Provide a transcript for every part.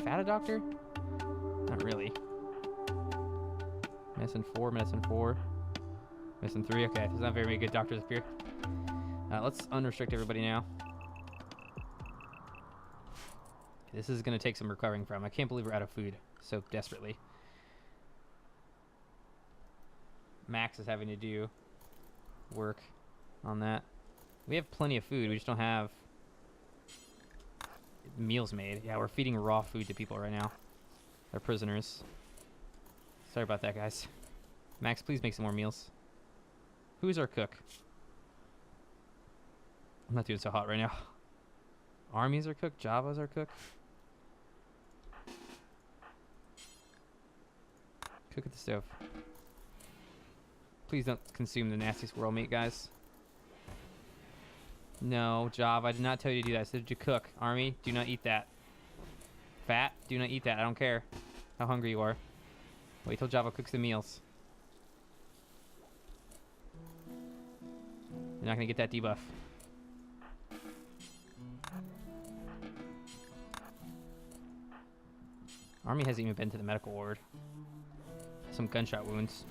Fat a doctor? Not really. Medicine 4, medicine 4. Medicine 3, okay. There's not very many good doctors up here. Let's unrestrict everybody now. This is going to take some recovering from. I can't believe we're out of food so desperately. Max is having to do work on that. We have plenty of food. We just don't have meals made. Yeah, we're feeding raw food to people right now. They're prisoners. Sorry about that, guys. Max, please make some more meals. Who is our cook? I'm not doing so hot right now. Army's our cook. Java's our cook. Cook at the stove. Please don't consume the nasty squirrel meat, guys. No, Java, I did not tell you to do that. I said to cook. Army, do not eat that. Fat, do not eat that. I don't care how hungry you are. Wait till Java cooks the meals. You're not going to get that debuff. Army hasn't even been to the medical ward. Some gunshot wounds.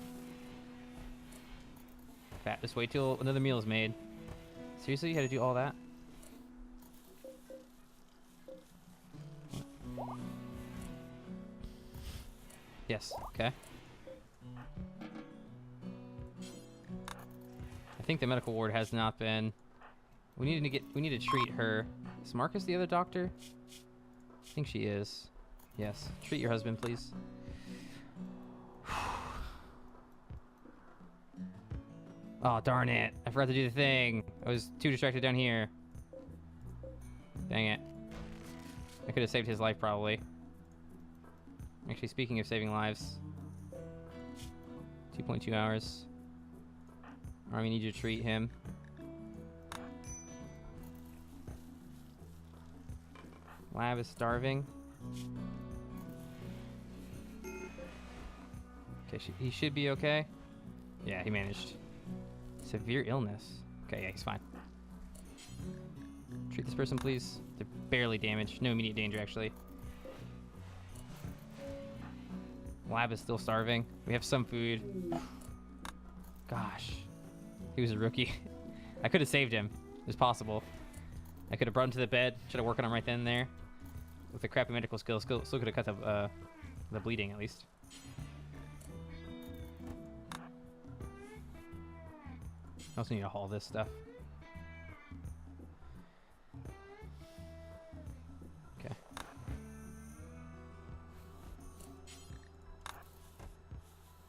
Fat, just wait till another meal is made. Seriously, you had to do all that? Yes, okay. I think the medical ward has not been... We need to treat her. Is Marcus the other doctor? I think she is. Yes. Treat your husband, please. Oh, darn it. I forgot to do the thing. I was too distracted down here. Dang it. I could have saved his life, probably. Actually, speaking of saving lives. 2.2 hours. Army, need you to treat him. Lab is starving. Okay, he should be okay. Yeah, he managed. Severe illness. Okay, yeah, he's fine. Treat this person, please. They're barely damaged. No immediate danger, actually. Lab is still starving. We have some food. Gosh. He was a rookie. I could have saved him. It was possible. I could have brought him to the bed. Should have worked on him right then and there. With the crappy medical skills, still could have cut the bleeding, at least. I also need to haul this stuff. Okay.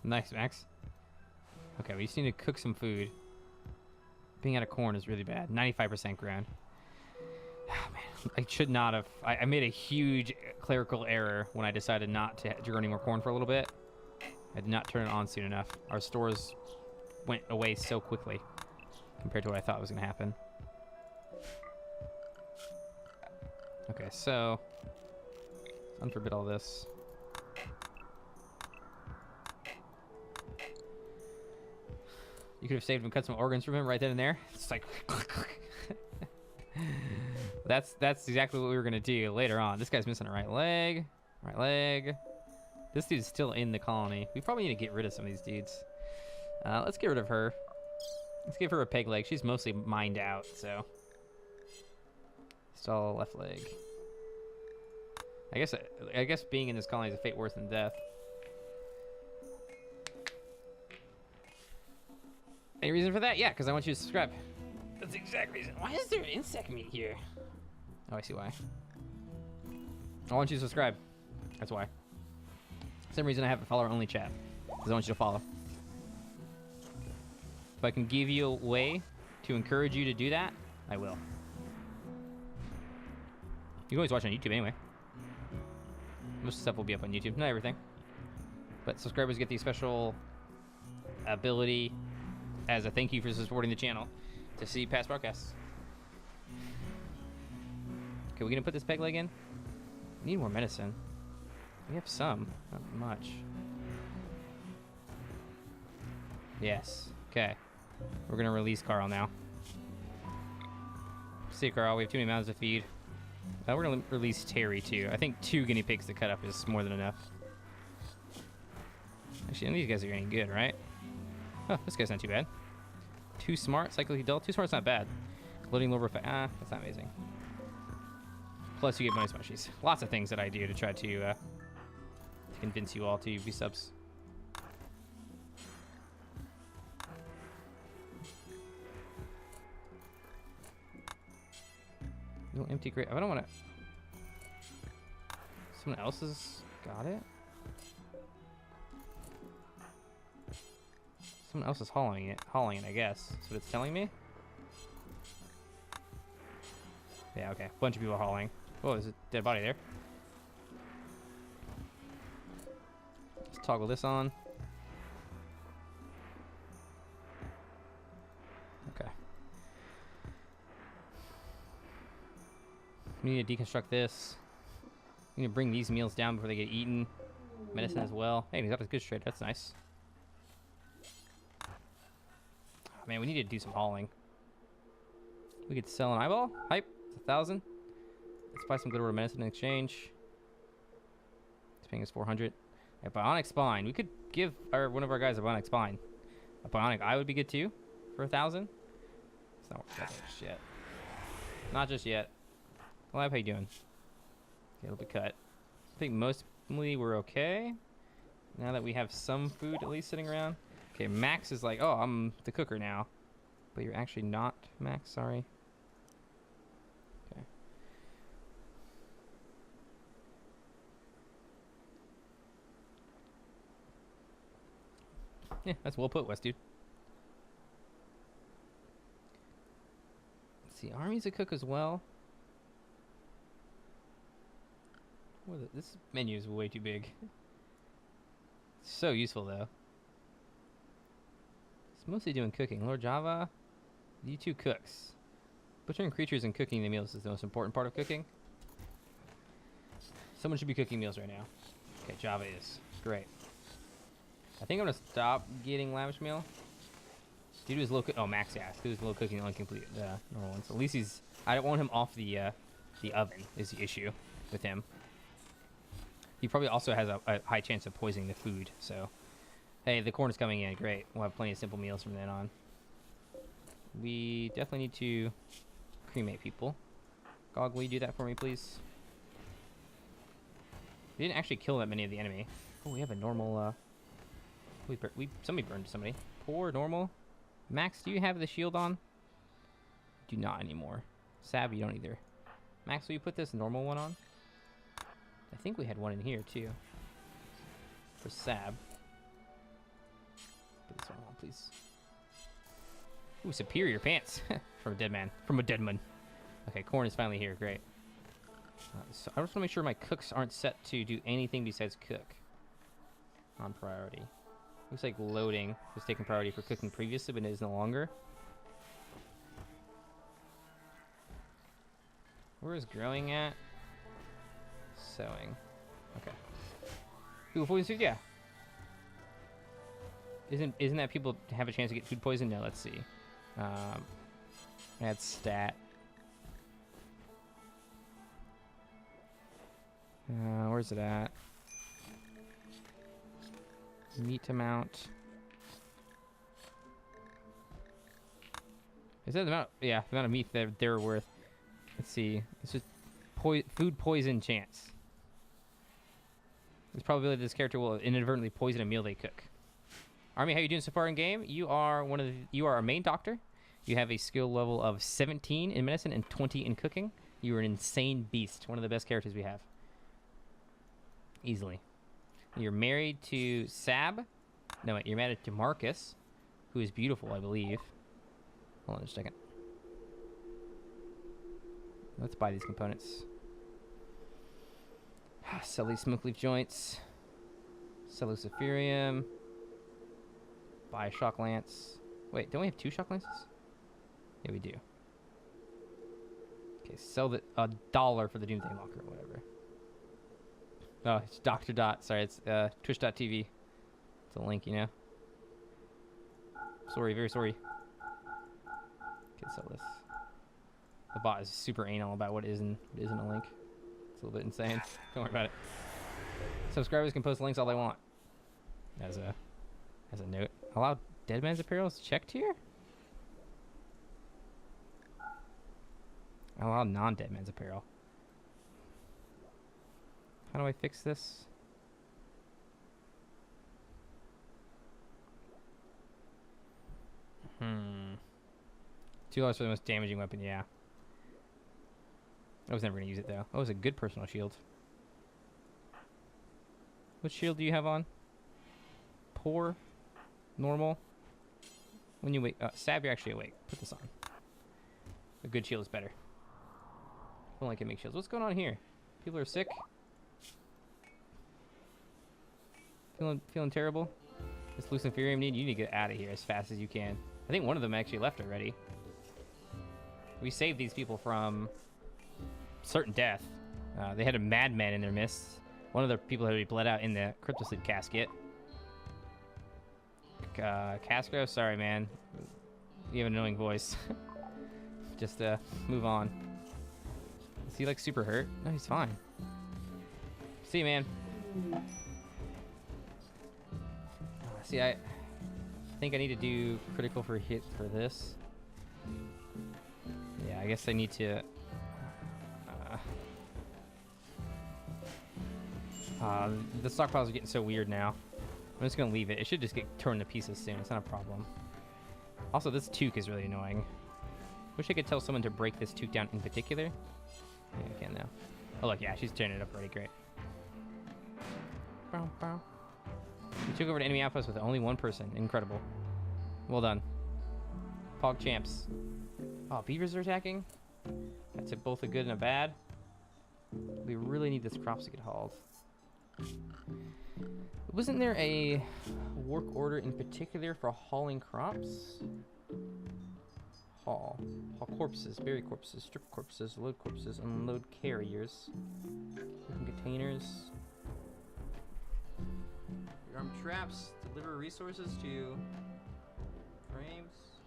Nice, Max. Okay, we just need to cook some food. Being out of corn is really bad. 95% ground. Oh, man. I should not have. I made a huge clerical error when I decided not to grow any more corn for a little bit. I did not turn it on soon enough. Our stores went away so quickly compared to what I thought was going to happen. Okay, so let's unforbid all this. You could have saved him, cut some organs from him right then and there. It's like that's exactly what we were gonna do later on. This guy's missing a right leg. Right leg. This dude's still in the colony. We probably need to get rid of some of these dudes. Let's get rid of her. Let's give her a peg leg. She's mostly mined out, so. Still left leg. I guess being in this colony is a fate worse than death. Any reason for that? Yeah, because I want you to subscribe. That's the exact reason. Why is there insect meat here? Oh, I see why. I want you to subscribe. That's why. Same reason I have a follower-only chat. Because I want you to follow. If I can give you a way to encourage you to do that, I will. You can always watch on YouTube anyway. Most stuff will be up on YouTube. Not everything. But subscribers get the special ability as a thank you for supporting the channel to see past broadcasts. Okay, we're gonna put this peg leg in. We need more medicine. We have some, not much. Yes, okay. We're gonna release Carl now. See, Carl, we have too many mouths to feed. We're gonna release Terry too. I think 2 guinea pigs to cut up is more than enough. Actually, none of these guys are any good, right? Oh, this guy's not too bad. 2 smart, cyclically dull. 2 smart's not bad. Loading lower that's not amazing. Plus, you get bonus mushies. Lots of things that I do to try to convince you all to be subs. No empty crate. I don't want to. Someone else has got it. Someone else is hauling it, I guess. That's what it's telling me. Yeah, okay. Bunch of people hauling. Oh, there's a dead body there. Let's toggle this on. Okay. We need to deconstruct this. We need to bring these meals down before they get eaten. Medicine as well. Hey, he's got a good trade. That's nice. Oh, man, we need to do some hauling. We could sell an eyeball. Hype. It's 1,000. Let's buy some good order medicine in exchange. It's paying us 400. A bionic spine. We could give one of our guys a bionic spine. A bionic eye would be good too for 1,000. It's not worth that just yet. Not just yet. Lab, how you doing? Okay, it'll be cut. I think mostly we're okay. Now that we have some food at least sitting around. Okay, Max is like, oh, I'm the cooker now. But you're actually not, Max, sorry. Okay. Yeah, that's well put, West dude. Let's see, Army's a cook as well. This menu is way too big. So useful though. It's mostly doing cooking. Lord Java, you 2 cooks. Butchering creatures and cooking the meals is the most important part of cooking. Someone should be cooking meals right now. Okay, Java is. Great. I think I'm gonna stop getting lavish meal. Dude was low oh, Max, yeah. Dude was low cooking the uncompleted normal ones. At least he's, I don't want him off the oven is the issue with him. He probably also has a high chance of poisoning the food, so. Hey, the corn is coming in, great. We'll have plenty of simple meals from then on. We definitely need to cremate people. Gog, will you do that for me, please? We didn't actually kill that many of the enemy. Oh, we have a normal, somebody burned somebody. Poor normal. Max, do you have the shield on? Do not anymore. Sab, you don't either. Max, will you put this normal one on? I think we had one in here too. For Sab. Put this one on, please. Ooh, superior pants. From a dead man. From a dead man. Okay, corn is finally here. Great. So I just want to make sure my cooks aren't set to do anything besides cook. On priority. Looks like loading was taking priority for cooking previously, but it is no longer. Where is growing at? Sewing. Okay. Food poison? Yeah. Isn't that people have a chance to get food poison? No, let's see. Add stat. Where's it at? Meat amount. Is that the amount? Yeah, the amount of meat that they're worth. Let's see. It's just food poison chance. There's probability this character will inadvertently poison a meal they cook. Army, how you doing so far in game? You are you are our main doctor. You have a skill level of 17 in medicine and 20 in cooking. You are an insane beast. One of the best characters we have. Easily. You're married to Sab. No, wait, you're married to Marcus, who is beautiful, I believe. Hold on just a second. Let's buy these components. Sell these smoke leaf joints. Sell Luciferium. Buy a shock lance. Wait, don't we have 2 shock lances? Yeah, we do. Okay, sell $1 for the Doomsday Locker or whatever. Oh, it's Dr. Dot. Sorry, it's twitch.tv. It's a link, you know. Sorry, very sorry. Okay, sell this. The bot is super anal about what is and what isn't a link. It's a little bit insane. Don't worry about it. Subscribers can post links all they want. As a note. Allow Dead Man's Apparel's checked here? Allow non-Dead Man's Apparel. How do I fix this? $2 for the most damaging weapon, yeah. I was never going to use it, though. Oh, it's a good personal shield. What shield do you have on? Poor? Normal? When you wake... Sab, you're actually awake. Put this on. A good shield is better. Only can make shields. What's going on here? People are sick? Feeling terrible? This Luciferium need? You need to get out of here as fast as you can. I think one of them actually left already. We saved these people from certain death. They had a madman in their midst. One of the people had already bled out in the cryptosleep casket. Castro, sorry man. You have an annoying voice. Just move on. Is he like super hurt? No, he's fine. See you, man. See, I think I need to do critical for hit for this. Yeah, I guess I need to... the stockpiles are getting so weird now. I'm just going to leave it. It should just get torn to pieces soon. It's not a problem. Also, this toque is really annoying. Wish I could tell someone to break this toque down in particular. Yeah, I can now. Oh, look, yeah, she's turning it up already. Great. Bow, bow. We took over an enemy outpost with only one person. Incredible. Well done. Pog champs. Oh, beavers are attacking? That's both a good and a bad. We really need this crops to get hauled. Wasn't there a work order in particular for hauling crops? Haul corpses, bury corpses, strip corpses, load corpses, unload carriers. Open containers. Armed traps, deliver resources to frames.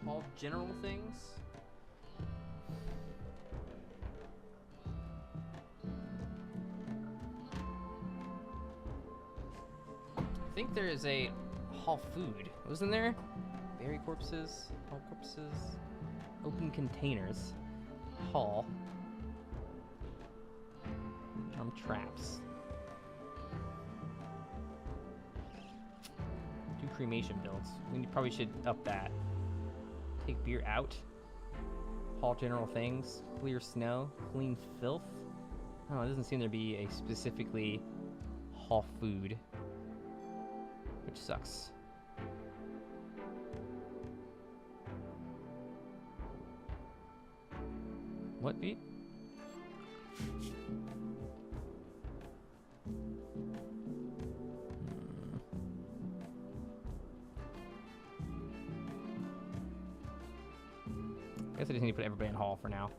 Haul general things. I think there is a haul food. Wasn't there? Bury corpses, haul corpses, open containers, haul. Armed traps. Do cremation builds. We probably should up that. Take beer out. Haul general things. Clear snow. Clean filth. Oh, it doesn't seem to be a specifically haul food. Which sucks. What beat? Guess I just need to put everybody in haul for now.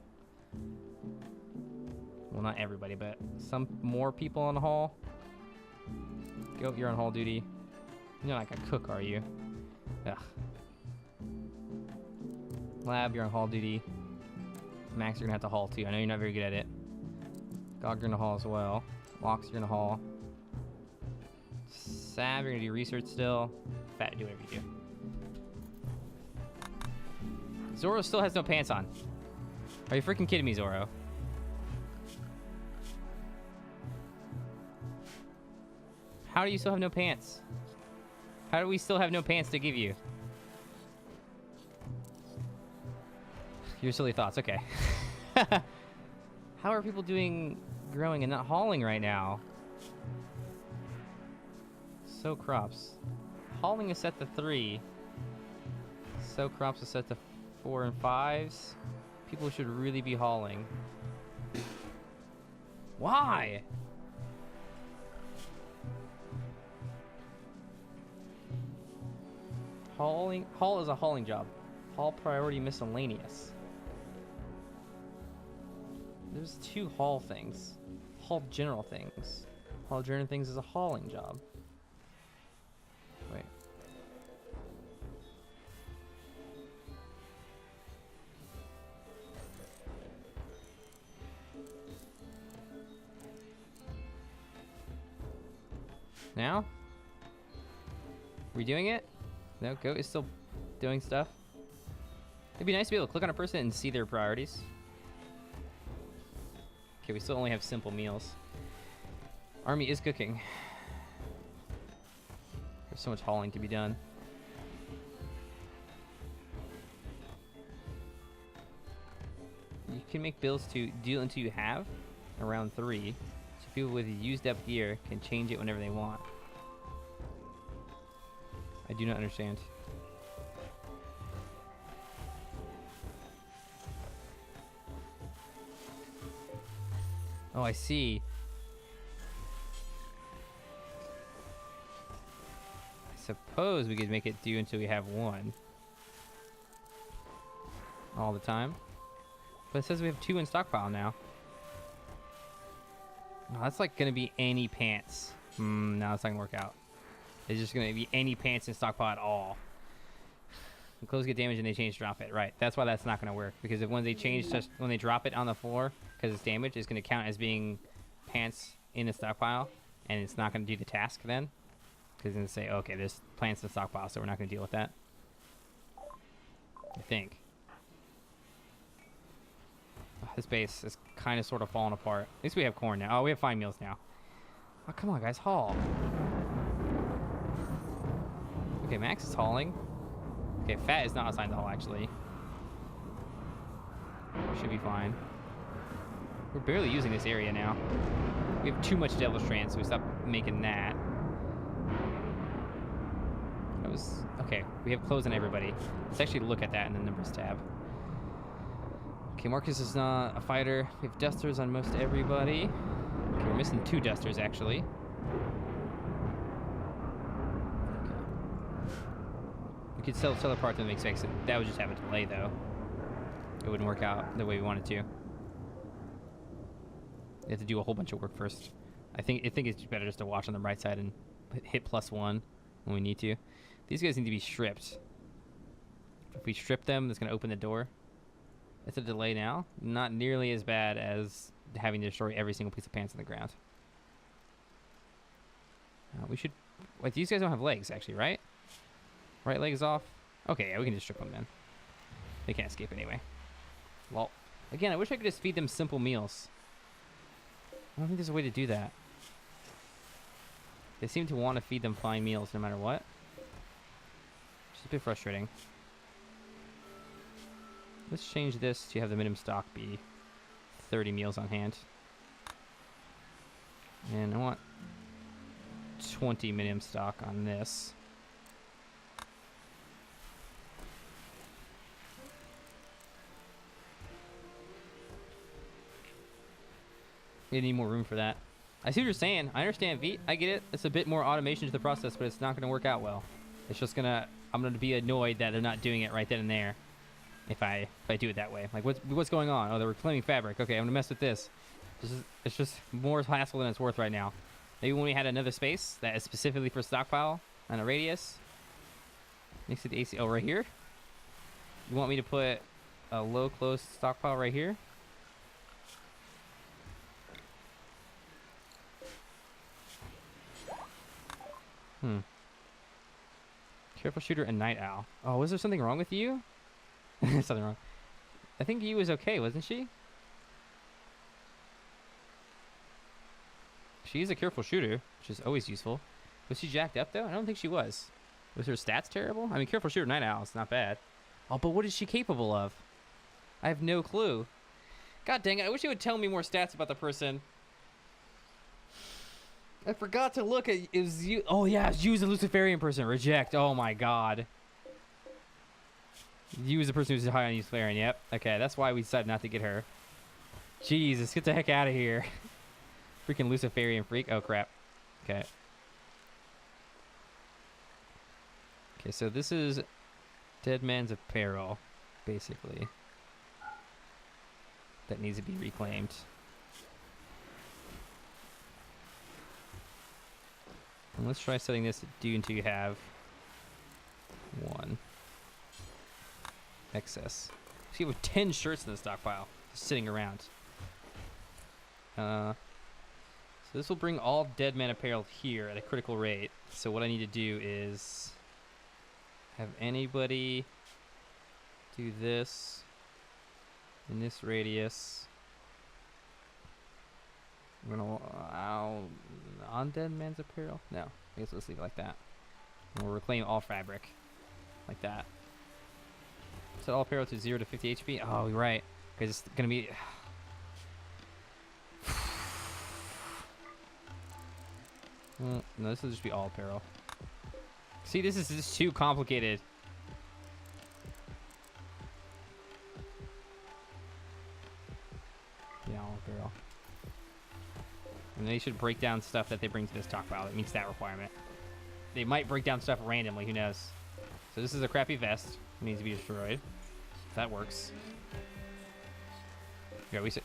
Well, not everybody, but some more people on haul. Go, you're on haul duty. You're not gonna cook, are you? Ugh. Lab, you're on haul duty. Max, you're gonna have to haul too. I know you're not very good at it. Gog, you're gonna haul as well. Lox, you're gonna haul. Sav, you're gonna do research still. Fat, do whatever you do. Zoro still has no pants on. Are you freaking kidding me, Zoro? How do you still have no pants? How do we still have no pants to give you? Your silly thoughts, okay. How are people doing growing and not hauling right now? So crops. Hauling is set to 3. So crops is set to 4 and 5s. People should really be hauling. Why? Haul is a hauling job. Haul priority miscellaneous. There's 2 haul things. Haul general things. Haul general things is a hauling job. Wait. Now? Redoing it? No, Goat is still doing stuff. It'd be nice to be able to click on a person and see their priorities. Okay, we still only have simple meals. Army is cooking. There's so much hauling to be done. You can make builds to deal until you have around 3. So people with used up gear can change it whenever they want. I do not understand. Oh, I see. I suppose we could make it do until we have 1. All the time. But it says we have 2 in stockpile now. Oh, that's like gonna be any pants. No, that's not gonna work out. It's just gonna be any pants in stockpile at all. The clothes get damaged and they change drop it. Right. That's why that's not gonna work. Because if when they change, just when they drop it on the floor because it's damaged, it's gonna count as being pants in the stockpile, and it's not gonna do the task then. Because it's gonna say, okay, there's plants in the stockpile, so we're not gonna deal with that. I think. This base is kind of sort of falling apart. At least we have corn now. Oh, we have 5 meals now. Oh, come on, guys. Haul. Okay, Max is hauling. Okay, Fat is not assigned to haul, actually. Should be fine. We're barely using this area now. We have too much Devil Strand, so we stopped making that. That was... Okay, we have clothes on everybody. Let's actually look at that in the numbers tab. Okay, Marcus is not a fighter. We have dusters on most everybody. Okay, we're missing 2 dusters, actually. Okay. We could sell teleport to make space. That would just have a delay, though. It wouldn't work out the way we wanted to. You have to do a whole bunch of work first. I think it's better just to watch on the right side and hit +1 when we need to. These guys need to be stripped. If we strip them, that's going to open the door. It's a delay now. Not nearly as bad as having to destroy every single piece of pants on the ground. We should... Wait, these guys don't have legs, actually, right? Right leg is off? Okay, yeah, we can just strip them then. They can't escape anyway. Well, again, I wish I could just feed them simple meals. I don't think there's a way to do that. They seem to want to feed them fine meals no matter what. Which is a bit frustrating. Let's change this to have the minimum stock be 30 meals on hand. And I want 20 minimum stock on this. We need more room for that. I see what you're saying. I understand, Veet. I get it. It's a bit more automation to the process, but it's not going to work out well. It's just gonna... I'm going to be annoyed that they're not doing it right then and there. If I do it that way. Like, what's going on? Oh, they're reclaiming fabric. Okay, I'm gonna mess with this. It's just more hassle than it's worth right now. Maybe when we had another space that is specifically for stockpile and a radius next to the AC. Oh, right here? You want me to put a low close stockpile right here? Careful shooter and night owl. Oh, was there something wrong with you? Something wrong. I think you was okay, wasn't she? She is a careful shooter, which is always useful. Was she jacked up, though? I don't think she was. Was her stats terrible? I mean, careful shooter, night owl, it's not bad. Oh, but what is she capable of? I have no clue. God dang it, I wish you would tell me more stats about the person. I forgot to look at... It was you... Oh, yeah, it was you as a Luciferian person. Reject. Oh, my God. You as a person who's high on Luciferian. Yep. Okay, that's why we decided not to get her. Jesus, get the heck out of here. Freaking Luciferian freak. Oh, crap. Okay. Okay, so this is Dead Man's Apparel, basically. That needs to be reclaimed. And let's try setting this to do until you have 1 excess. So you have 10 shirts in the stockpile just sitting around. So So this will bring all dead man apparel here at a critical rate. So what I need to do is have anybody do this in this radius. I'm gonna allow undead man's apparel. No, I guess let's leave it like that. And we'll reclaim all fabric, like that. Set all apparel to 0 to 50 HP. Oh, you're right, because it's gonna be. No, this will just be all apparel. See, this is just too complicated. Yeah, all apparel. And they should break down stuff that they bring to this stockpile that meets that requirement. They might break down stuff randomly, who knows. So this is a crappy vest. It needs to be destroyed. That works. Yeah, did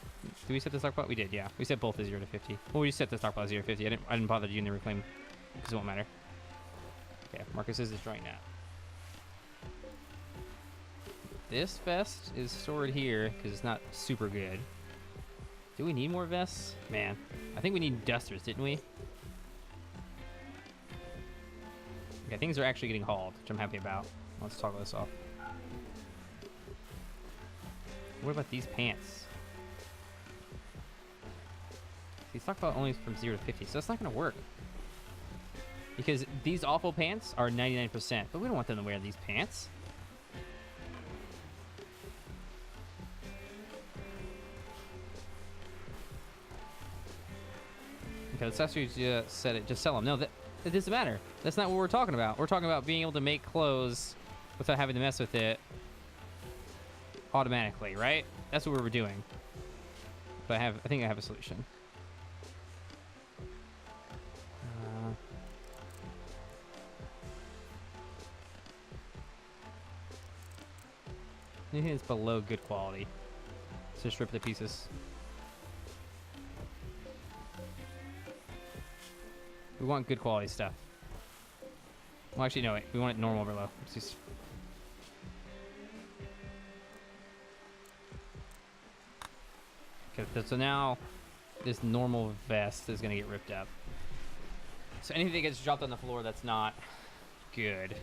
we set the stockpile? We did, yeah. We set both to 0 to 50. Well, we set the stockpile to 0 to 50. I didn't bother doing the reclaim because it won't matter. Okay, Marcus is destroying that. This vest is stored here because it's not super good. Do we need more vests? Man, I think we need dusters, didn't we? Okay, things are actually getting hauled, which I'm happy about. Let's toggle this off. What about these pants? See, stockpile only from 0 to 50, so that's not going to work. Because these awful pants are 99%, but we don't want them to wear these pants. Okay, let's actually just set it. Just sell them. No, it doesn't matter. That's not what we're talking about. We're talking about being able to make clothes without having to mess with it automatically, right? That's what we were doing. But I think I have a solution. Anything that's below good quality. Let's just rip the pieces. We want good quality stuff. Well, actually, no, wait. We want it normal or low. Let's just... Okay, so now this normal vest is going to get ripped up. So anything that gets dropped on the floor that's not good.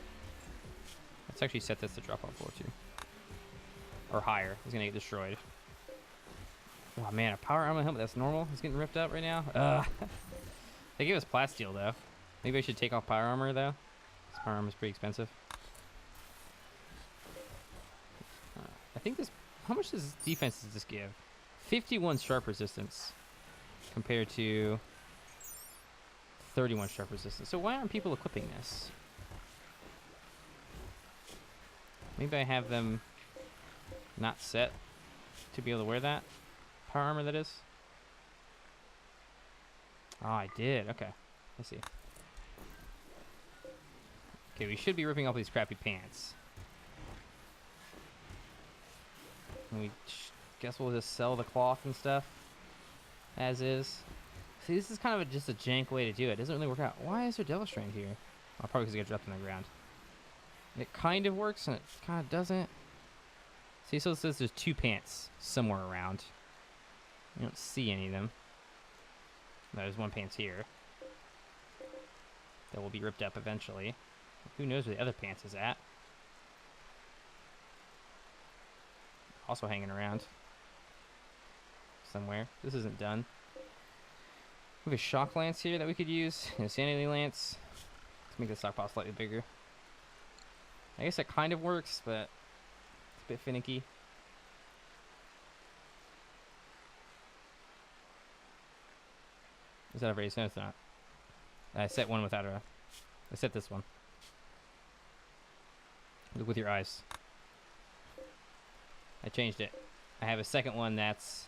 Let's actually set this to drop on the floor too. Or higher. It's going to get destroyed. Oh man, a power armor helmet that's normal is getting ripped up right now. They gave us plasteel though. Maybe I should take off power armor though. This power armor is pretty expensive. I think this. How much does defense does this give? 51 sharp resistance compared to 31 sharp resistance. So why aren't people equipping this? Maybe I have them not set to be able to wear that power armor, that is. Oh, I did. Okay. I see. Okay, we should be ripping off these crappy pants. And we guess we'll just sell the cloth and stuff as is. See, this is kind of just a jank way to do it. It doesn't really work out. Why is there Devil Strand here? Oh, probably because it got dropped on the ground. It kind of works and it kind of doesn't. See, so it says there's 2 pants somewhere around. You don't see any of them. No, there's 1 pants here. That will be ripped up eventually. Who knows where the other pants is at? Also hanging around somewhere. This isn't done. We have a shock lance here that we could use. And a sanity lance. Let's make the stockpile slightly bigger. I guess that kind of works, but it's a bit finicky. Is that a raise? No, it's not. I set one without a... I set this one. Look with your eyes. I changed it. I have a second one that's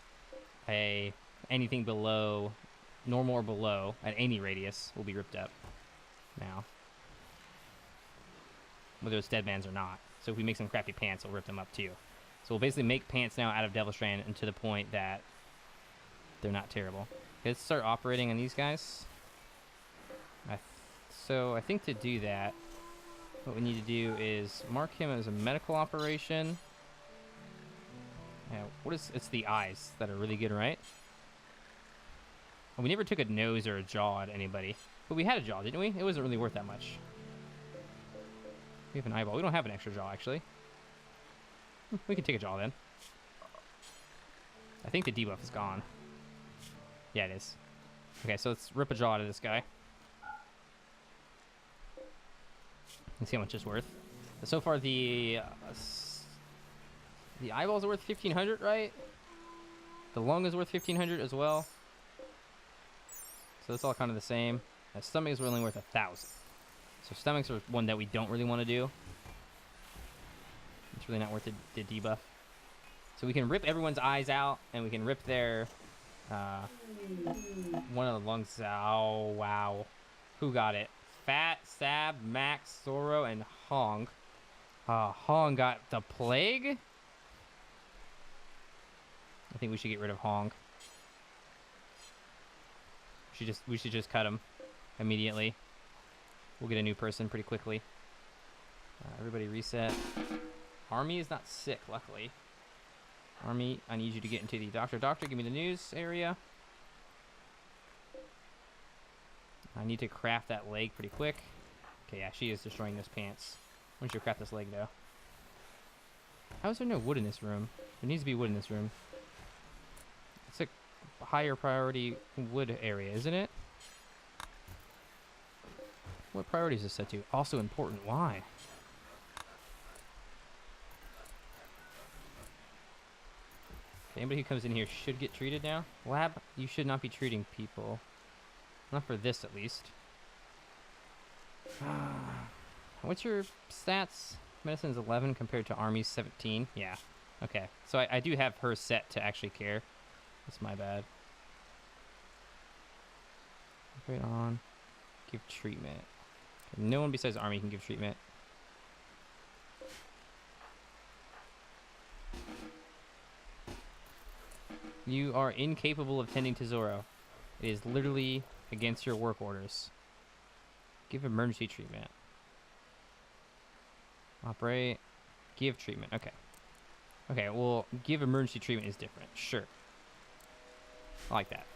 anything below, normal or below, at any radius will be ripped up now. Whether it's dead man's or not. So if we make some crappy pants, we'll rip them up too. So we'll basically make pants now out of Devil Strand and to the point that they're not terrible. Okay, let's start operating on these guys. So I think to do that, what we need to do is mark him as a medical operation. Yeah, it's the eyes that are really good, right? We never took a nose or a jaw at anybody. But we had a jaw, didn't we? It wasn't really worth that much. We have an eyeball. We don't have an extra jaw, actually. We can take a jaw then. I think the debuff is gone. Yeah, it is. Okay, so let's rip a jaw out of this guy. Let's see how much it's worth. So far, the eyeballs are worth 1,500, right? The lung is worth 1,500 as well. So it's all kind of the same. The stomach is only worth 1,000. So stomachs are one that we don't really want to do. It's really not worth the debuff. So we can rip everyone's eyes out, and we can rip their one of the lungs out. Oh, wow. Who got it? Fat, Sab, Max, Zoro, and Hong. Hong got the plague? I think we should get rid of Hong. We should just cut him immediately. We'll get a new person pretty quickly. Everybody reset. Army is not sick, luckily. Army, I need you to get into the doctor. Doctor, give me the news area. I need to craft that leg pretty quick. Okay, yeah, she is destroying those pants. Why don't you craft this leg, though? How is there no wood in this room? There needs to be wood in this room. It's a higher priority wood area, isn't it? What priority is this set to? Also important. Why? Anybody who comes in here should get treated now. Lab, you should not be treating people. Not for this, at least. What's your stats? Medicine's 11 compared to Army's 17. Yeah. Okay. So I do have her set to actually care. That's my bad. Operate on. Give treatment. Okay, no one besides Army can give treatment. You are incapable of tending to Zoro. It is literally against your work orders. Give emergency treatment. Operate. Give treatment. Okay. Okay, well, give emergency treatment is different. Sure. I like that.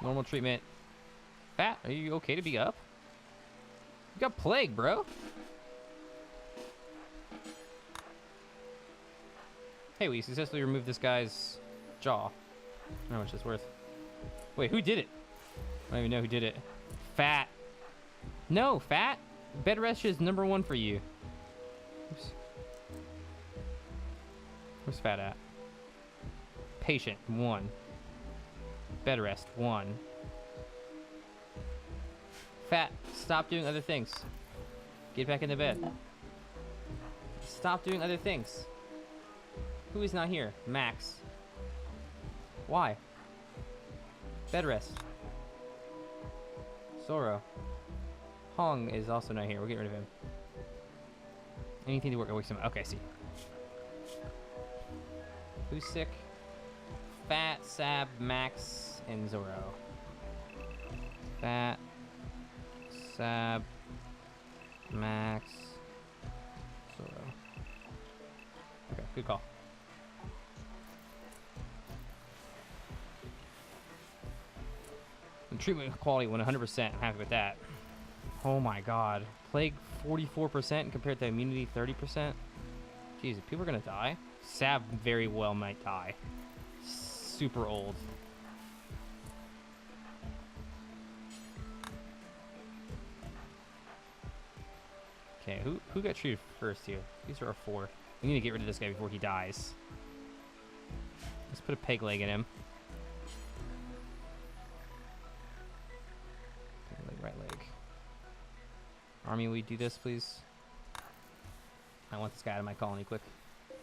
Normal treatment. Fat, are you okay to be up? You got plague, bro. Hey, we successfully removed this guy's jaw. I don't know how much it's worth. Wait, who did it? I don't even know who did it. Fat. No, Fat. Bed rest is #1 for you. Oops. Where's Fat at? Patient, 1. Bed rest, 1. Fat, stop doing other things. Get back in the bed. Stop doing other things. Who is not here? Max. Why? Bed rest. Zoro. Hong is also not here. We'll get rid of him. Anything to work away some. Okay, see. Who's sick? Fat, Sab, Max, and Zoro. Fat, Sab, Max, Zoro. Okay, good call. The treatment quality went 100%. I'm happy with that. Oh my god. Plague 44% compared to immunity 30%. Jeez, if people are gonna die. Sab very well might die. Super old. Okay, who got treated first here? These are our 4. We need to get rid of this guy before he dies. Let's put a peg leg in him. Peg leg, right leg. Army, will you do this, please? I want this guy out of my colony quick.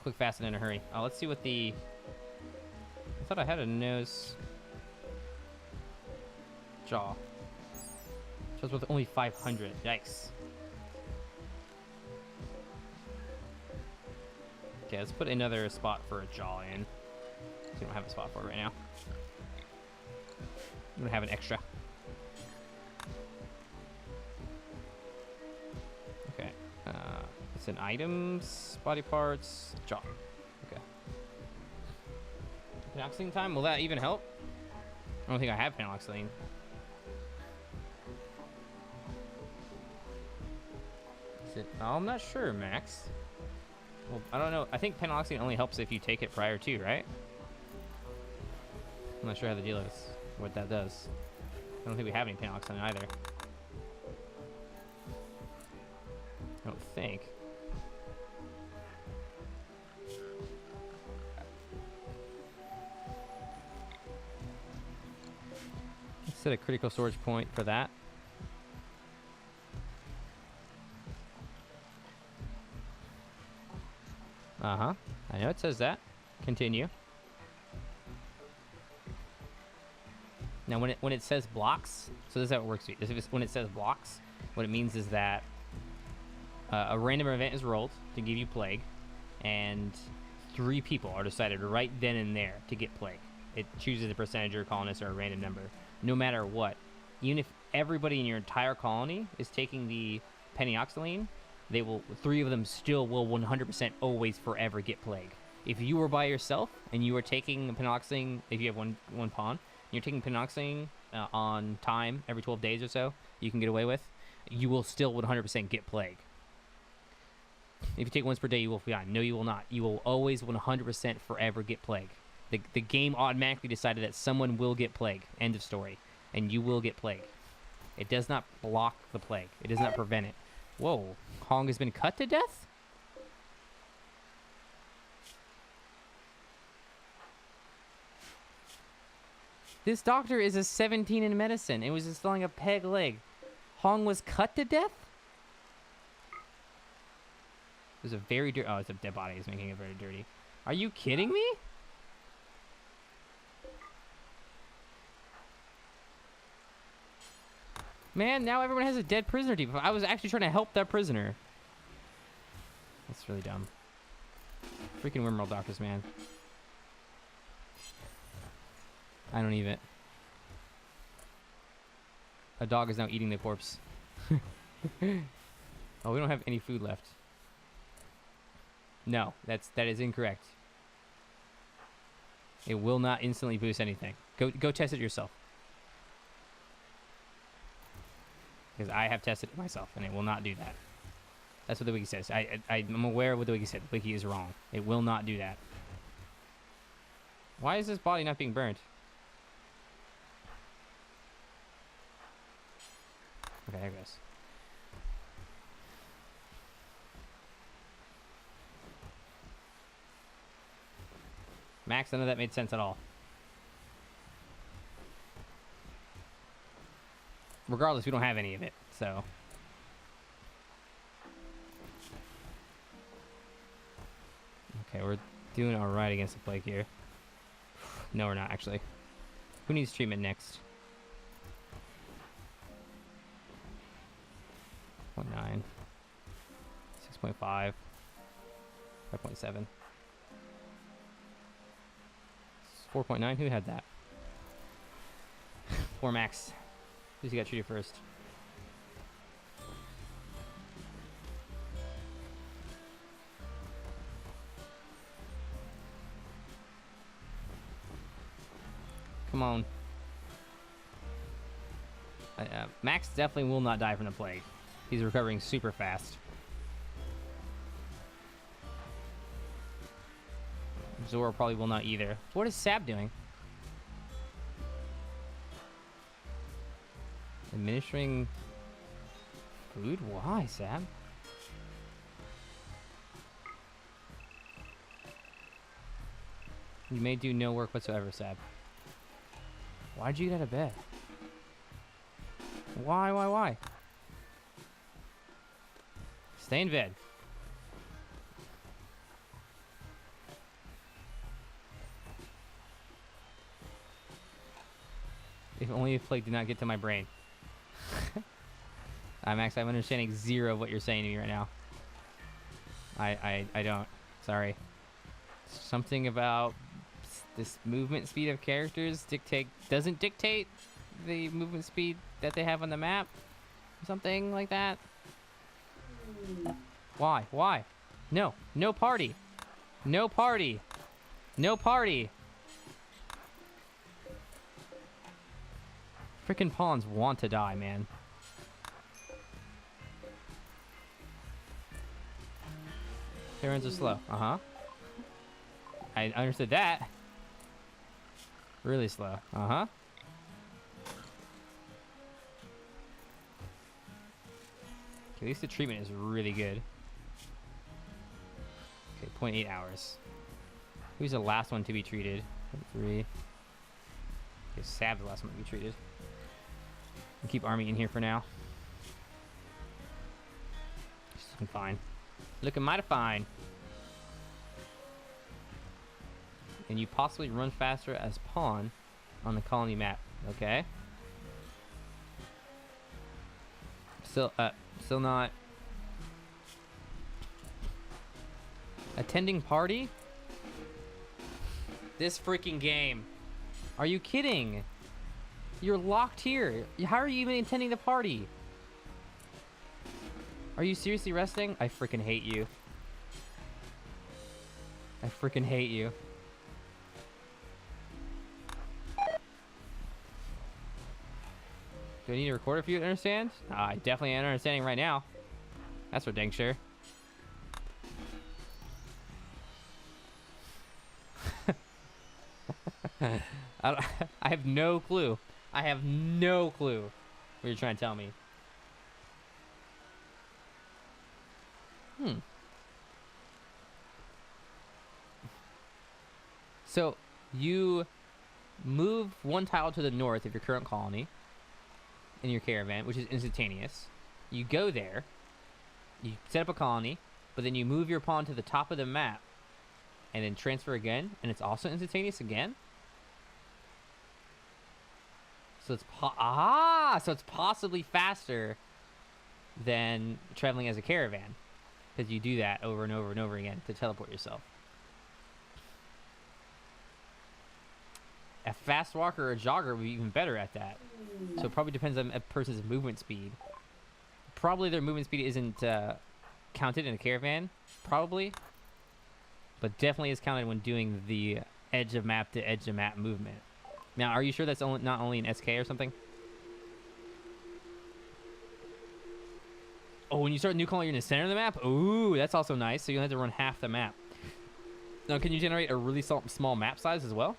Quick, fast, and in a hurry. Oh, let's see what the... I thought I had a nose... jaw. Just with only 500. Yikes. Okay, let's put another spot for a jaw in. We don't have a spot for it right now. I'm gonna have an extra. Okay. It's in items, body parts, jaw. Okay. Oxygen time, will that even help? I don't think I have penaloxylene. Is it? Oh, I'm not sure, Max. Well, I don't know. I think penaloxylene only helps if you take it prior to, right? I'm not sure how the deal is, what that does. I don't think we have any penaloxylene either. I don't think. Let's set a critical storage point for that. Uh-huh. I know it says that. Continue. Now, when it says blocks, so this is how it works. When it says blocks, what it means is that a random event is rolled to give you plague, and 3 people are decided right then and there to get plague. It chooses a percentage or a colonist or a random number, no matter what. Even if everybody in your entire colony is taking the penaloxylene, 3 of them still will 100% always forever get plague. If you were by yourself and you were taking the penaloxylene, if you have one pawn, you're taking penaloxylene on time every 12 days or so, you can get away with, you will still 100% get plague. If you take once per day, you will be fine. No, you will not. You will always 100% forever get plague. The game automatically decided that someone will get plague. End of story. And you will get plague. It does not block the plague. It does not prevent it. Whoa. Hong has been cut to death? This doctor is a 17 in medicine. It was installing a peg leg. Hong was cut to death? There's a very dirty... Oh, it's a dead body. It's making it very dirty. Are you kidding me? Man, now everyone has a dead prisoner team. I was actually trying to help that prisoner. That's really dumb. Freaking RimWorld doctors, man. I don't even... A dog is now eating the corpse. Oh, we don't have any food left. No, that is incorrect. It will not instantly boost anything. Go test it yourself. Because I have tested it myself, and it will not do that. That's what the wiki says. I'm aware of what the wiki said. The wiki is wrong. It will not do that. Why is this body not being burned? Okay, there it goes. Max, none of that made sense at all. Regardless, we don't have any of it, so... Okay, we're doing alright against the plague here. No, we're not, actually. Who needs treatment next? 0.9. 6.5. 5.7. 4.9? Who had that? 4 max. Who's got treated first? Come on. Max definitely will not die from the plague. He's recovering super fast. Zora probably will not either. What is Sab doing? Administering food? Why, Sab? You may do no work whatsoever, Sab. Why'd you get out of bed? Why? Stay in bed. If only the plague did not get to my brain. Max, I'm understanding 0 of what you're saying to me right now. I don't. Sorry. Something about this movement speed of characters doesn't dictate the movement speed that they have on the map. Something like that. Why? No party. No party. Freaking pawns want to die, man. Caravans are slow. Uh-huh. I understood that. Really slow. Uh-huh. Okay, at least the treatment is really good. Okay, 0.8 hours. Who's the last one to be treated? 3. Okay, Sab's the last one to be treated. We'll keep Army in here for now. She's looking fine. Looking mighty fine. And you possibly run faster as pawn on the colony map. Okay. Still not. Attending party? This freaking game. Are you kidding? You're locked here. How are you even attending the party? Are you seriously resting? I freaking hate you. I freaking hate you. Do I need to record it for you to understand? I definitely am understanding right now. That's for dang sure. I have no clue. I have no clue what you're trying to tell me. So, you move one tile to the north of your current colony in your caravan, which is instantaneous. You go there, you set up a colony, but then you move your pawn to the top of the map and then transfer again, and it's also instantaneous again. So it's so it's possibly faster than traveling as a caravan, because you do that over and over and over again to teleport yourself. A fast walker or a jogger would be even better at that. So it probably depends on a person's movement speed. Probably their movement speed isn't counted in a caravan, probably, but definitely is counted when doing the edge of map to edge of map movement. Now, are you sure that's not only an SK or something? Oh, when you start a new colony, you're in the center of the map? Ooh, that's also nice. So you have to run half the map. Now, can you generate a really small map size as well?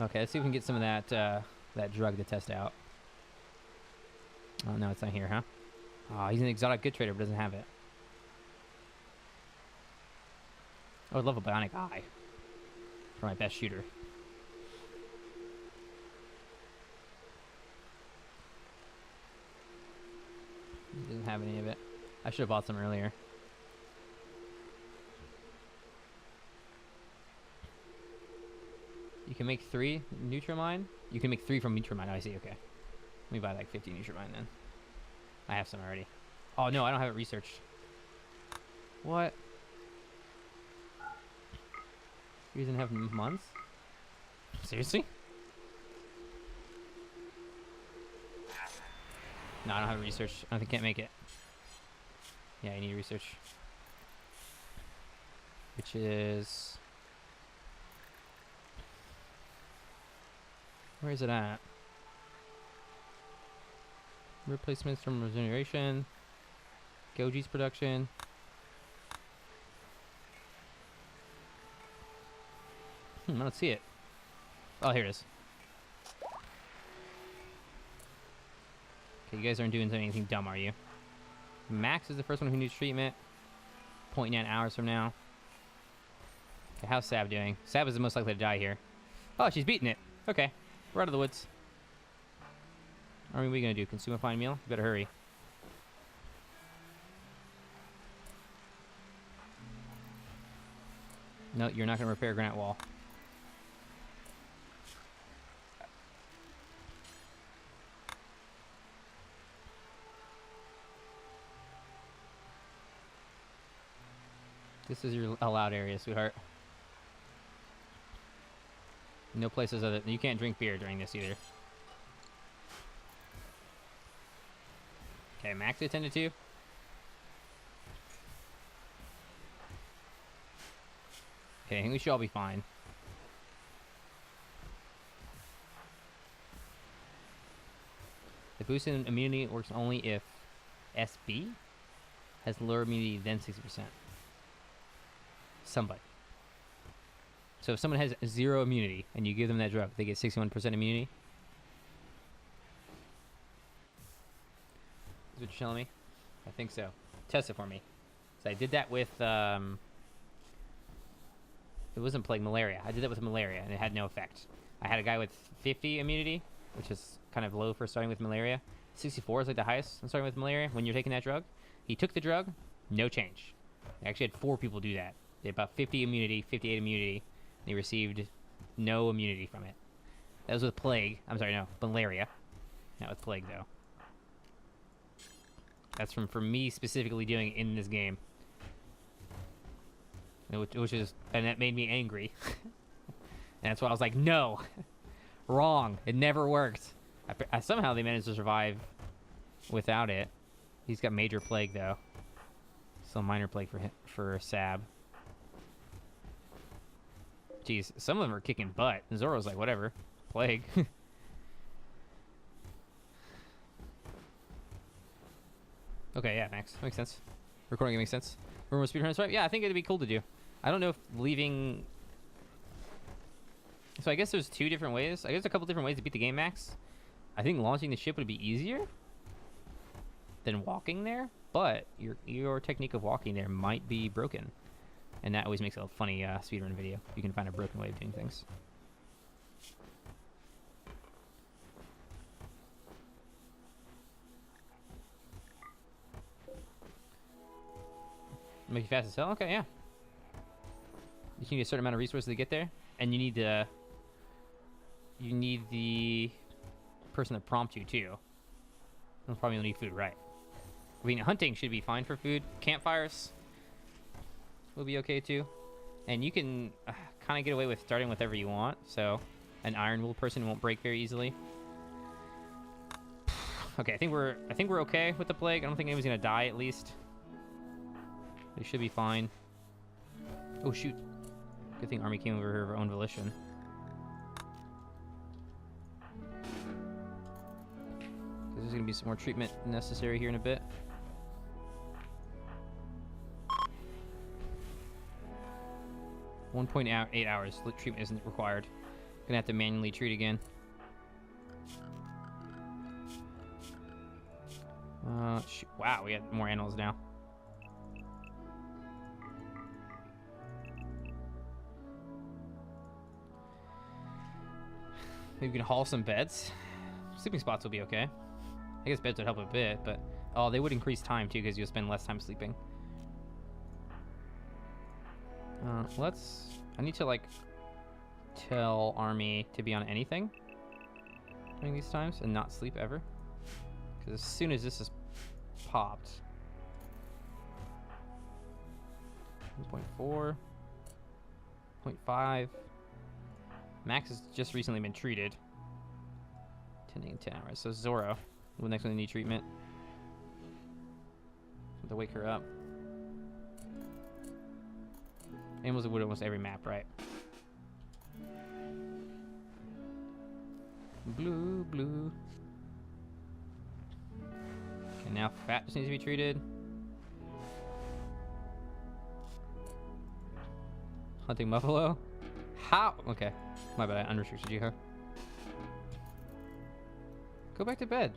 Okay, let's see if we can get some of that drug to test out. Oh, no, it's not here, huh? Oh, he's an exotic good trader, but doesn't have it. I would love a bionic eye for my best shooter. He doesn't have any of it. I should have bought some earlier. You can make 3 Nutrimine? You can make 3 from Nutrimine. Oh, I see, okay. Let me buy like 50 Nutrimine then. I have some already. Oh, no, I don't have it researched. What? He doesn't have months? Seriously? No, I don't have it researched. I can't make it. Yeah, I need research. Which is... Where is it at? Replacements from regeneration. Goji's production. I don't see it. Oh, here it is. Okay, you guys aren't doing anything dumb, are you? Max is the first one who needs treatment. 0.9 hours from now. Okay, how's Sab doing? Sab is the most likely to die here. Oh, she's beating it. Okay, we're out of the woods. What are we gonna do? Consume a fine meal? You better hurry. No, you're not gonna repair a granite wall. This is your allowed area, sweetheart. No places other. You can't drink beer during this either. Okay, Max attended to. Okay, I think we should all be fine. The boost in immunity works only if SB has lower immunity than 60%. Somebody. So if someone has 0 immunity and you give them that drug, they get 61% immunity. Is what you're telling me? I think so. Test it for me. So I did that with, it wasn't plague, malaria. I did that with malaria and it had no effect. I had a guy with 50 immunity, which is kind of low for starting with malaria. 64 is like the highest I'm starting with malaria when you're taking that drug. He took the drug, no change. I actually had 4 people do that. They had about 50 immunity, 58 immunity. They received no immunity from it. That was with plague. I'm sorry, no, malaria. Not with plague, though. That's from me specifically doing it in this game. Which is, and that made me angry. And that's why I was like, no, wrong. It never worked. Somehow they managed to survive without it. He's got major plague, though. Still minor plague for Sab. Jeez, some of them are kicking butt. Zoro's like, whatever. Plague. Okay, yeah, Max. Makes sense. Recording it makes sense. Remember speedruns, right? Yeah, I think it'd be cool to do. I don't know if leaving... So I guess there's 2 different ways. I guess a couple different ways to beat the game, Max. I think launching the ship would be easier than walking there, but your technique of walking there might be broken. And that always makes a funny speedrun video. You can find a broken way of doing things. Make you fast as hell? Okay, yeah. You need a certain amount of resources to get there, and you need the person to prompt you too. You'll probably need food, right? I mean, hunting should be fine for food. Campfires will be okay too, and you can kind of get away with starting with whatever you want. So, an iron wool person won't break very easily. Okay, I think we're okay with the plague. I don't think anyone's gonna die at least. They should be fine. Oh shoot! Good thing Army came over here of her own volition. There's gonna be some more treatment necessary here in a bit. .8 hours. Treatment isn't required. Gonna have to manually treat again. Shoot. Wow, we have more animals now. Maybe we can haul some beds. Sleeping spots will be okay. I guess beds would help a bit, but... Oh, they would increase time, too, because you'll spend less time sleeping. I need to, like, tell Army to be on anything during these times and not sleep ever. Because as soon as this is popped... 1.4... 0.5... Max has just recently been treated. 10 hours. So Zoro, the next one to need treatment. To wake her up. Animals would almost every map, right? Blue. Okay, now fat just needs to be treated. Hunting buffalo. How? Okay. My bad, I unrestricted you, huh? Go back to bed.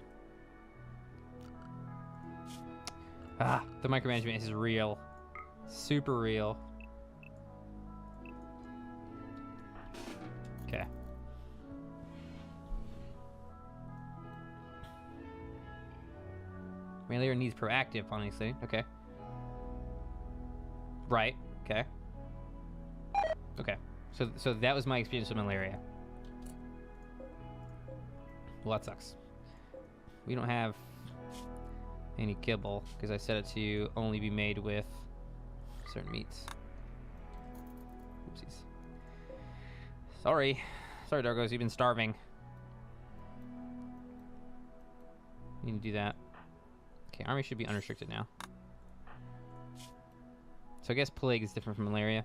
Ah, the micromanagement is real. Super real. Okay. Malaria needs proactive, honestly. Okay. Right. Okay. Okay. So that was my experience with malaria. Well, that sucks. We don't have any kibble because I set it to only be made with certain meats. Oopsies. Sorry, Dargos, you've been starving. You need to do that. Okay, army should be unrestricted now. So I guess plague is different from malaria.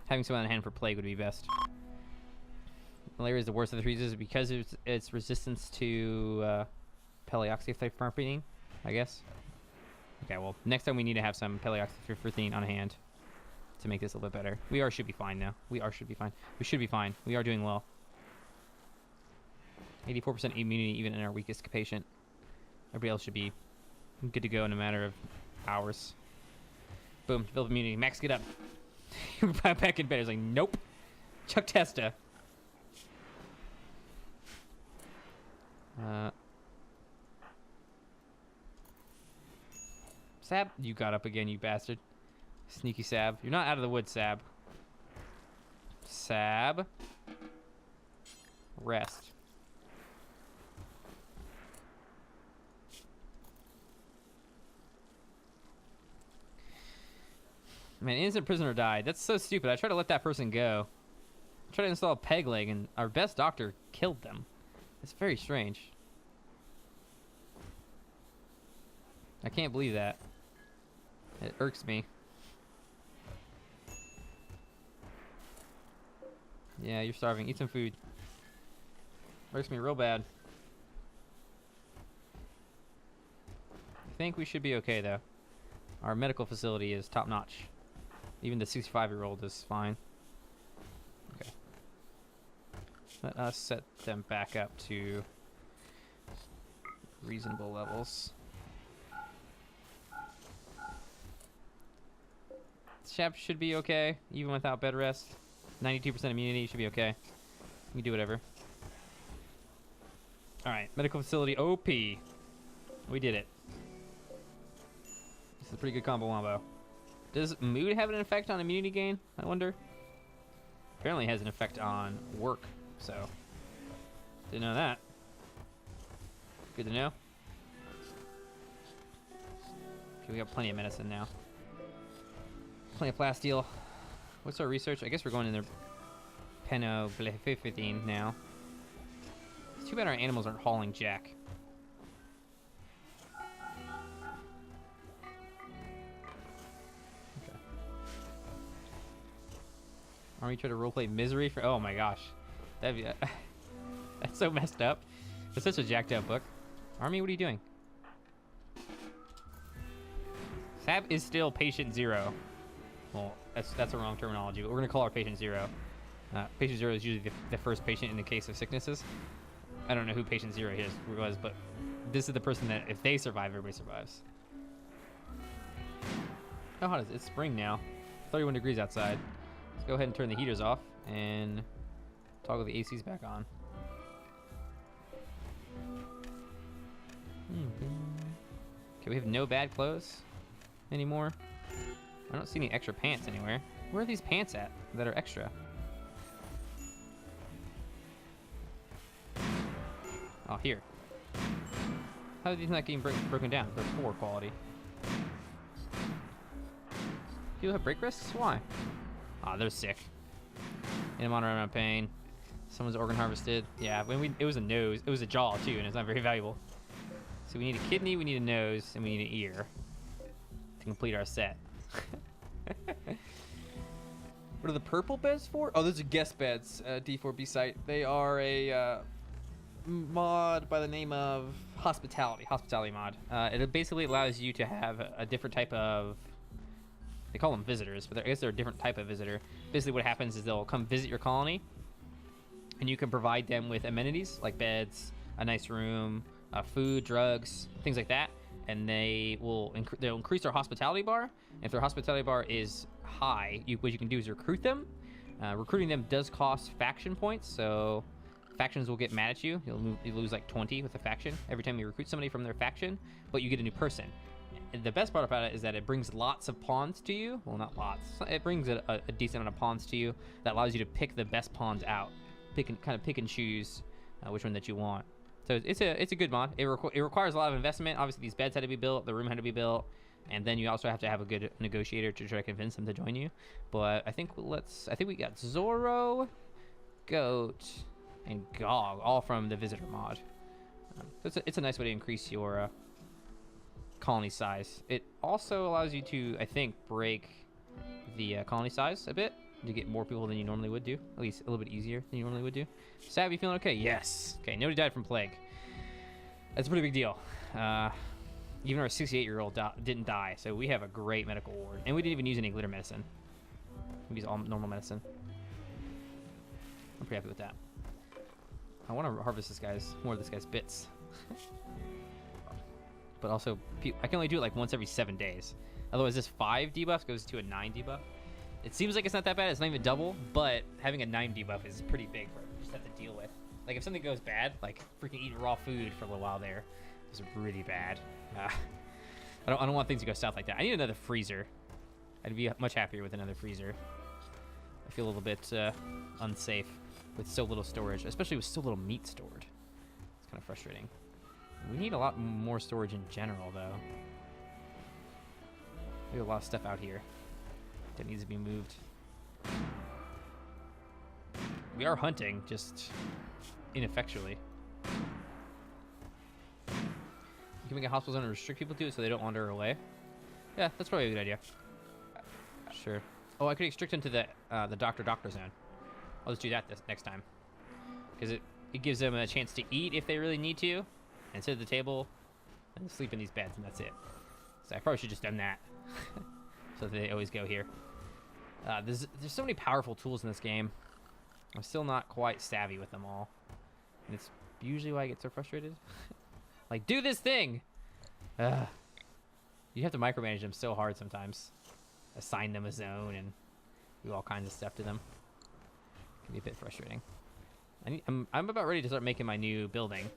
Having someone on hand for plague would be best. Malaria is the worst of the three diseases because of its resistance to peleoxyfirethene, I guess. Okay, well, next time we need to have some peleoxyfirethene on hand to make this a little bit better. Should be fine now. We should be fine. We should be fine. We are doing well. 84% immunity even in our weakest patient. Everybody else should be good to go in a matter of hours. Boom, develop immunity. Max, get up. Back in bed. He's like, nope. Chuck Testa. Sab, you got up again, you bastard. Sneaky Sab. You're not out of the woods, Sab. Sab. Rest. Man, innocent prisoner died. That's so stupid. I tried to let that person go. I tried to install a peg leg, and our best doctor killed them. It's very strange. I can't believe that. It irks me. Yeah, you're starving. Eat some food. Irks me real bad. I think we should be okay, though. Our medical facility is top-notch. Even the 65-year-old is fine. Okay. Let us set them back up to reasonable levels. Chap should be okay, even without bed rest. 92% immunity, should be okay. We can do whatever. Alright, medical facility OP. We did it. This is a pretty good combo wombo. Does mood have an effect on immunity gain, I wonder? Apparently it has an effect on work, so didn't know that. Good to know. Okay, we got plenty of medicine now. Plenty of plasteel. What's our research? I guess we're going in there. Penoblefifidine now. It's too bad our animals aren't hauling jack. Okay. Army try to roleplay misery for. Oh my gosh, that'd be. That's so messed up. It's such a jacked up book. Army, what are you doing? Sab is still patient 0. Well, that's a wrong terminology, but we're gonna call our patient 0. Patient 0 is usually the first patient in the case of sicknesses. I don't know who patient 0 was, but this is the person that if they survive, everybody survives. How hot is it? It's spring now. 31 degrees outside. Let's go ahead and turn the heaters off and toggle the ACs back on. Okay, we have no bad clothes anymore. I don't see any extra pants anywhere. Where are these pants at that are extra? Oh, here. How are these not getting broken down? They're poor quality. People have break wrists? Why? Ah, they're sick. In a moderate amount of pain. Someone's organ harvested. Yeah, it was a nose. It was a jaw, too, and it's not very valuable. So we need a kidney, we need a nose, and we need an ear to complete our set. What are the purple beds for? Oh, those are guest beds, D4B site. They are a mod by the name of hospitality mod. It basically allows you to have a different type of, they call them visitors, but I guess they're a different type of visitor. Basically what happens is they'll come visit your colony, and you can provide them with amenities like beds, a nice room, food, drugs, things like that. And they'll increase their hospitality bar. If their hospitality bar is high, what you can do is recruit them. Recruiting them does cost faction points, so factions will get mad at you. You'll lose like 20 with a faction every time you recruit somebody from their faction, but you get a new person. And the best part about it is that it brings lots of pawns to you. Well, not lots. It brings a decent amount of pawns to you that allows you to pick the best pawns out. Kind of pick and choose which one that you want. So it's a good mod. It requires a lot of investment. Obviously, these beds had to be built, the room had to be built, and then you also have to have a good negotiator to try to convince them to join you. But I think we got Zorro, Goat, and Gog all from the visitor mod. So it's a nice way to increase your colony size. It also allows you to, I think, break the colony size a bit to get more people than you normally would do. At least a little bit easier than you normally would do. Sav, you feeling okay? Yes. Okay, nobody died from plague. That's a pretty big deal. Even our 68-year-old didn't die, so we have a great medical ward. And we didn't even use any glitter medicine. We used all normal medicine. I'm pretty happy with that. I want to harvest more of this guy's bits. But also, I can only do it like once every 7 days. Otherwise, this 5 debuff goes to a 9 debuff. It seems like it's not that bad. It's not even double, but having a 9 debuff is pretty big for just have to deal with. Like if something goes bad, like freaking eating raw food for a little while there, is really bad. I don't want things to go south like that. I need another freezer. I'd be much happier with another freezer. I feel a little bit unsafe with so little storage, especially with so little meat stored. It's kind of frustrating. We need a lot more storage in general, though. We have a lot of stuff out here that needs to be moved. We are hunting, just ineffectually. You can make a hospital zone and restrict people to it so they don't wander away. Yeah, that's probably a good idea. Sure. Oh, I could restrict them to the doctor zone. I'll just do that next time. Because it gives them a chance to eat if they really need to, and sit at the table, and sleep in these beds, and that's it. So I probably should have just done that. So that they always go here. There's so many powerful tools in this game. I'm still not quite savvy with them all. And it's usually why I get so frustrated. Like, do this thing! You have to micromanage them so hard sometimes. Assign them a zone and do all kinds of stuff to them. It can be a bit frustrating. I'm about ready to start making my new building.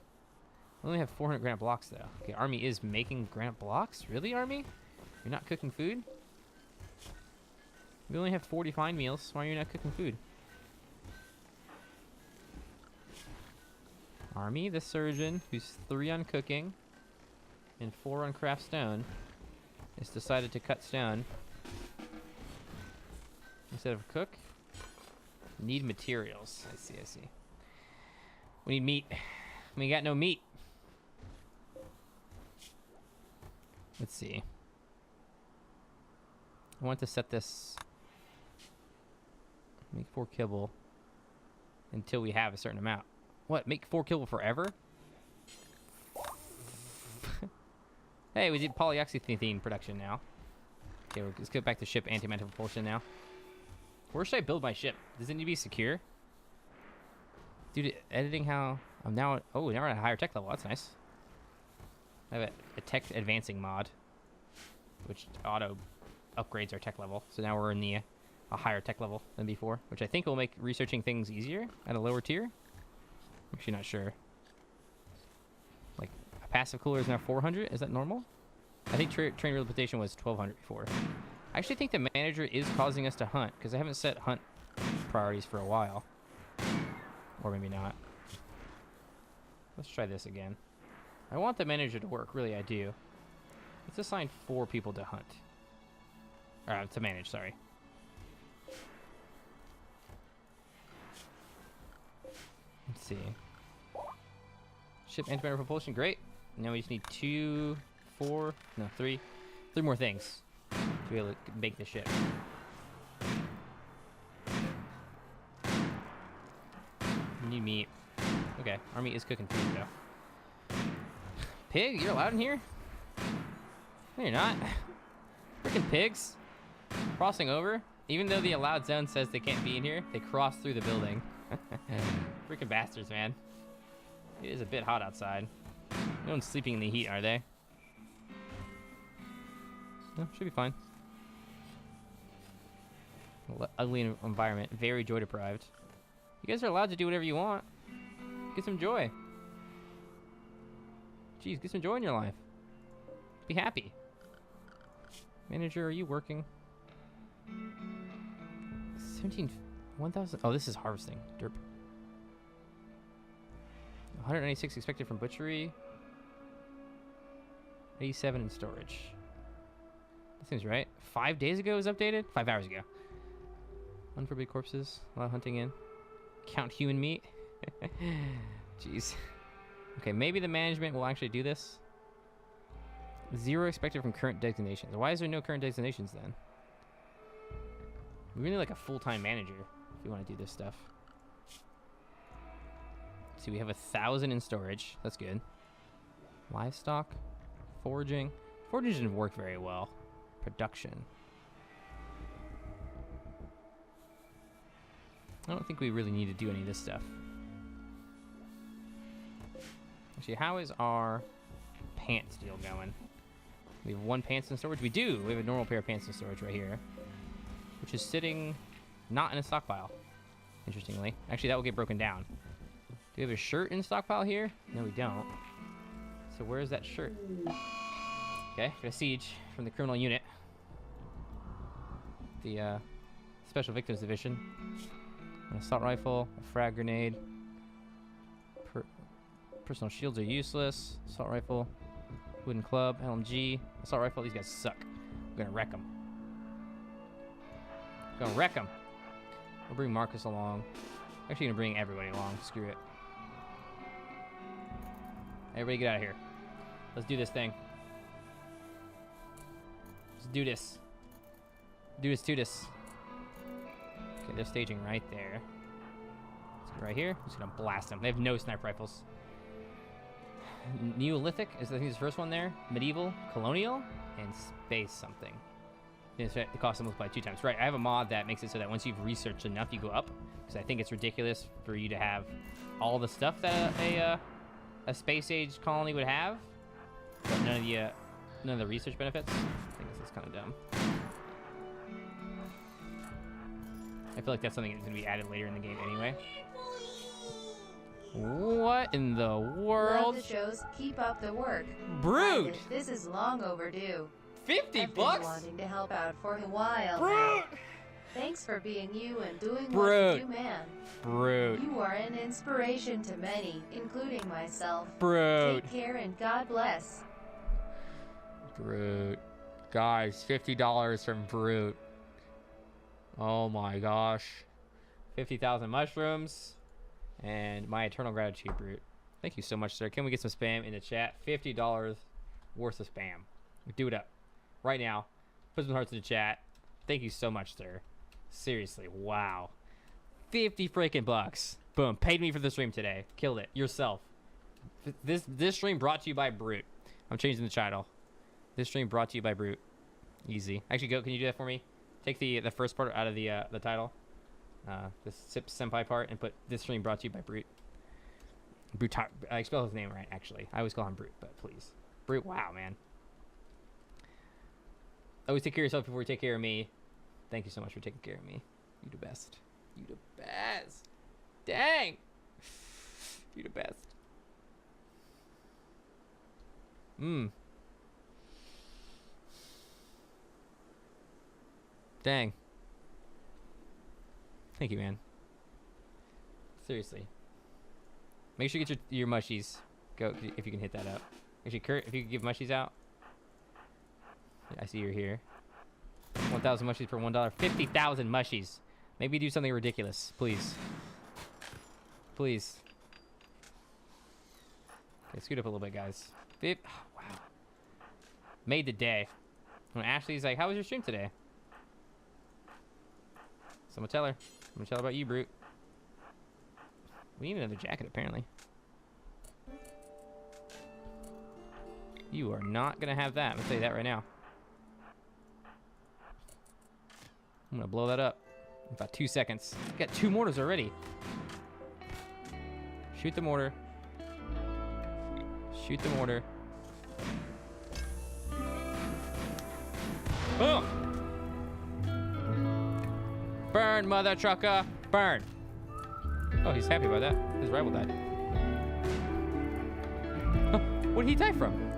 I only have 400 granite blocks, though. Okay, Army is making granite blocks? Really, Army? You're not cooking food? We only have 40 fine meals. Why are you not cooking food? Army, the surgeon, who's 3 on cooking and 4 on craft stone, has decided to cut stone instead of cook. Need materials. I see. We need meat. We got no meat. Let's see. I want to set this. Make 4 kibble until we have a certain amount. What? Make 4 kibble forever? Hey, we did polyoxythene production now. Okay, let's get back to ship anti-matter propulsion now. Where should I build my ship? Does it need to be secure? Dude, editing how... now we're at a higher tech level. That's nice. I have a tech advancing mod, which auto upgrades our tech level. So now we're in a higher tech level than before, which I think will make researching things easier at a lower tier. I'm actually not sure. Like, a passive cooler is now 400. Is that normal? I think train rehabilitation was 1200 before. I actually think the manager is causing us to hunt, because I haven't set hunt priorities for a while. Or maybe not. Let's try this again. I want the manager to work, really I do. Let's assign 4 people to hunt. Or to manage, sorry. Let's see. Ship antimatter propulsion, great. Now we just need 3 more things to be able to make the ship. We need meat. Okay, Army is cooking food though. Pig, you're allowed in here? No, you're not. Freaking pigs. Crossing over. Even though the allowed zone says they can't be in here, they cross through the building. Freaking bastards, man. It is a bit hot outside. No one's sleeping in the heat, are they? No, should be fine. Ugly environment. Very joy deprived. You guys are allowed to do whatever you want. Get some joy. Jeez, get some joy in your life. Be happy. Manager, are you working? 1,000. Oh, this is harvesting. Derp. 196 expected from butchery. 87 in storage. That seems right. 5 days ago it was updated? 5 hours ago. Unforbid corpses. A lot of hunting in. Count human meat. Jeez. Okay, maybe the management will actually do this. 0 expected from current designations. Why is there no current designations then? We really like a full-time manager if we want to do this stuff. See, we have 1,000 in storage. That's good. Livestock, foraging. Foraging didn't work very well. Production. I don't think we really need to do any of this stuff. Actually, how is our pants deal going? We have 1 pants in storage. We do. We have a normal pair of pants in storage right here, which is sitting not in a stockpile, interestingly. Actually, that will get broken down. Do we have a shirt in stockpile here? No, we don't. So where is that shirt? Okay, got a siege from the criminal unit. The Special Victims Division. An assault rifle, a frag grenade. Personal shields are useless. Assault rifle, wooden club, LMG, assault rifle. These guys suck. We're gonna wreck them. Gonna wreck them. We'll bring Marcus along. Actually, gonna bring everybody along. Screw it. Everybody, get out of here. Let's do this thing. Let's do this. Do this. Okay, they're staging right there. Let's go right here. I'm just gonna blast them. They have no sniper rifles. Neolithic is, I think, the first one there. Medieval, colonial, and space something. The cost them multiplied 2 times. Right, I have a mod that makes it so that once you've researched enough, you go up. Because I think it's ridiculous for you to have all the stuff that a space age colony would have, but none of the research benefits. I think this is kind of dumb. I feel like that's something that's going to be added later in the game anyway. What in the world? Love the shows. Keep up the work. Brute! This is long overdue. 50 I've bucks? been wanting to help out for a while Brute! now. Thanks for being you and doing Brute! what you do, man. Brute. You are an inspiration to many, including myself. Brute. Take care and God bless. Brute. Guys, $50 from Brute. Oh my gosh. 50,000 mushrooms. And my eternal gratitude, Brute. Thank you so much, sir. Can we get some spam in the chat? $50 worth of spam. Do it up. Right now. Put some hearts in the chat. Thank you so much, sir. Seriously. Wow. 50 freaking bucks. Boom. Paid me for the stream today. Killed it. Yourself. This stream brought to you by Brute. I'm changing the title. This stream brought to you by Brute. Easy. Actually, go. Can you do that for me? Take the first part out of the title. The senpai part, and put this stream brought to you by Brute. Brute. I spell his name right, actually. I always call him Brute, but please. Brute, wow, man. Always take care of yourself before you take care of me. Thank you so much for taking care of me. You the best. You the best. Dang. You the best. Dang. Thank you, man. Seriously. Make sure you get your mushies. Go if you can hit that up. Actually, Kurt, if you could give mushies out. I see you're here. 1,000 mushies for $1. 50,000 mushies. Maybe do something ridiculous, please. Please. Okay, scoot up a little bit, guys. Oh, wow. Made the day. When Ashley's like, "How was your stream today?" So I'm gonna tell her. I'm gonna tell her about you, Brute. We need another jacket, apparently. You are not gonna have that. I'm gonna tell you that right now. I'm gonna blow that up in about 2 seconds. Got 2 mortars already. Shoot the mortar. Shoot the mortar. Boom! Burn, mother trucker! Burn! Oh, he's happy about that. His rival died. Oh, what did he die from?